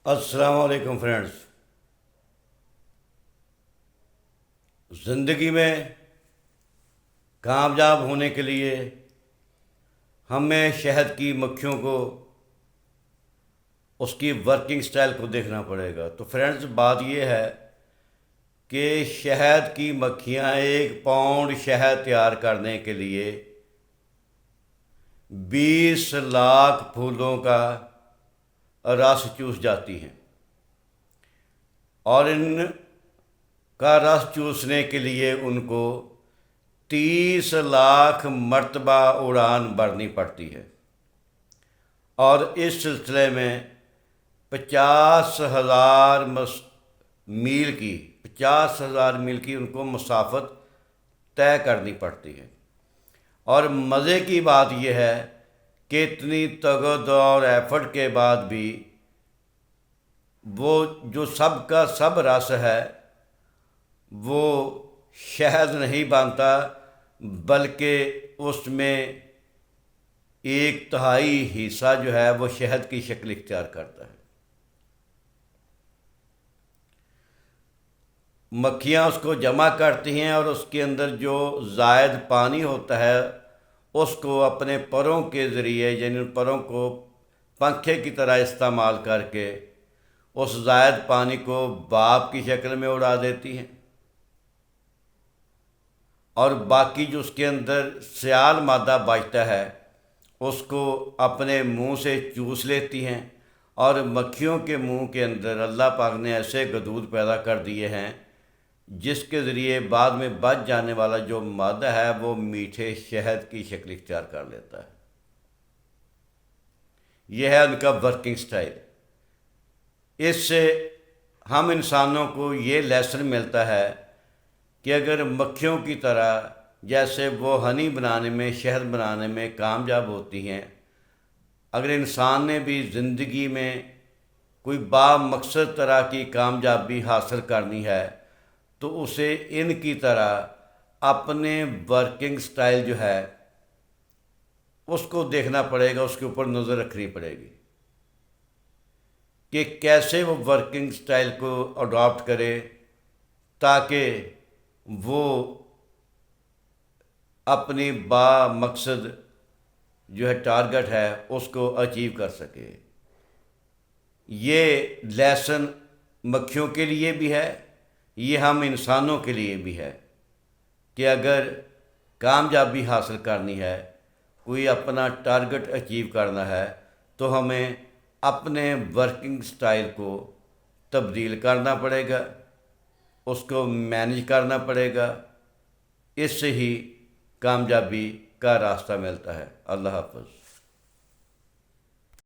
السلام علیکم فرینڈز۔ زندگی میں کامیاب ہونے کے لیے ہمیں شہد کی مکھیوں کو، اس کی ورکنگ سٹائل کو دیکھنا پڑے گا۔ تو فرینڈز، بات یہ ہے کہ شہد کی مکھیاں 1 پاؤنڈ شہد تیار کرنے کے لیے 20 لاکھ پھولوں کا رس چوس جاتی ہیں، اور ان کا رس چوسنے کے لیے ان کو 30 لاکھ مرتبہ اڑان بھرنی پڑتی ہے، اور اس سلسلے میں 50,000 میل کی ان کو مسافت طے کرنی پڑتی ہے۔ اور مزے کی بات یہ ہے کہ اتنی تگد اور ایفرٹ کے بعد بھی وہ جو سب کا سب رس ہے وہ شہد نہیں بنتا، بلکہ اس میں 1/3 حصہ جو ہے وہ شہد کی شکل اختیار کرتا ہے۔ مکھیاں اس کو جمع کرتی ہیں، اور اس کے اندر جو زائد پانی ہوتا ہے اس کو اپنے پروں کے ذریعے، یعنی ان پروں کو پنکھے کی طرح استعمال کر کے اس زائد پانی کو بھاپ کی شکل میں اڑا دیتی ہیں، اور باقی جو اس کے اندر سیال مادہ بچتا ہے اس کو اپنے منہ سے چوس لیتی ہیں، اور مکھیوں کے منہ کے اندر اللہ پاک نے ایسے غدود پیدا کر دیے ہیں جس کے ذریعے بعد میں بچ جانے والا جو مادہ ہے وہ میٹھے شہد کی شکل اختیار کر لیتا ہے۔ یہ ہے ان کا ورکنگ سٹائل۔ اس سے ہم انسانوں کو یہ لیسن ملتا ہے کہ اگر مکھیوں کی طرح جیسے وہ ہنی بنانے میں، شہد بنانے میں کامیاب ہوتی ہیں، اگر انسان نے بھی زندگی میں کوئی بامقصد طرح کی کامیابی حاصل کرنی ہے تو اسے ان کی طرح اپنے ورکنگ سٹائل جو ہے اس کو دیکھنا پڑے گا، اس کے اوپر نظر رکھنی پڑے گی کہ کیسے وہ ورکنگ سٹائل کو اڈاپٹ کرے تاکہ وہ اپنی مقصد جو ہے ٹارگٹ ہے اس کو اچیو کر سکے۔ یہ لیسن مکھیوں کے لیے بھی ہے، یہ ہم انسانوں کے لیے بھی ہے کہ اگر کامیابی حاصل کرنی ہے، کوئی اپنا ٹارگٹ اچیو کرنا ہے، تو ہمیں اپنے ورکنگ سٹائل کو تبدیل کرنا پڑے گا، اس کو مینیج کرنا پڑے گا۔ اس سے ہی کامیابی کا راستہ ملتا ہے۔ اللہ حافظ۔